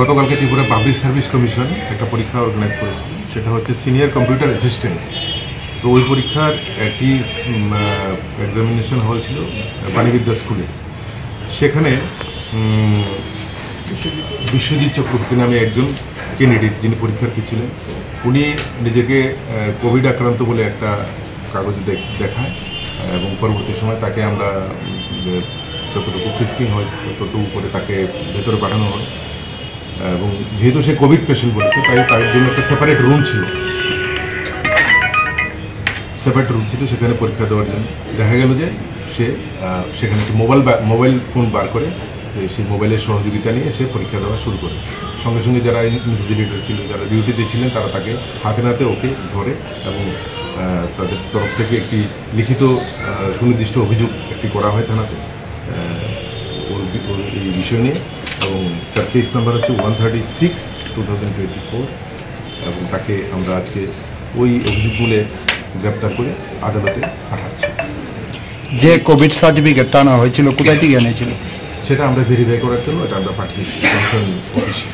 গতকালকে Tripura public service commission একটা পরীক্ষা অর্গানাইজ করেছিল, সেটা হচ্ছে সিনিয়র কম্পিউটার অ্যাসিস্ট্যান্ট। তো ওই পরীক্ষার একটি এক্সামিনেশন হল ছিল বাণীবিদ্যা স্কুলে। সেখানে বিশ্বজিৎ চক্রবর্তী নামে একজন ক্যান্ডিডেট, যিনি পরীক্ষার্থী ছিলেন, উনি নিজেকে কোভিড আক্রান্ত বলে একটা কাগজে দেখায় এবং পরবর্তী সময় তাকে আমরা যতটুকু ফিস্কিং হয় ততটুকু করে তাকে ভেতরে পাঠানো হয়। এবং যেহেতু সে কোভিড পেশেন্ট বলেছে, তাই তার জন্য একটা সেপারেট রুম ছিল, সেখানে পরীক্ষা দেওয়ার জন্য। দেখা গেল যে সে সেখানে একটি মোবাইল ফোন বার করে সেই মোবাইলের সহযোগিতা নিয়ে সে পরীক্ষা দেওয়া শুরু করে। সঙ্গে সঙ্গে যারা ইনভিজিলেটর ছিল, যারা ডিউটিতে ছিলেন, তারা তাকে হাতে নাতে ওকে ধরে এবং তাদের তরফ থেকে একটি লিখিত সুনির্দিষ্ট অভিযোগ একটি করা হয় থানাতে এই বিষয় নিয়ে। এবং তার কেস নাম্বার হচ্ছে 136/2024 এবং তাকে আমরা আজকে ওই অভিযোগগুলো গ্রেপ্তার করে আদালতে পাঠাচ্ছি। যে কোভিড সার্টিফিকেটটা আনা হয়েছিল, কোথায় থেকে এনেছিল সেটা আমরা ভেরিফাই করার জন্য এটা আমরা পাঠিয়েছি কনসার্ন অফিসে।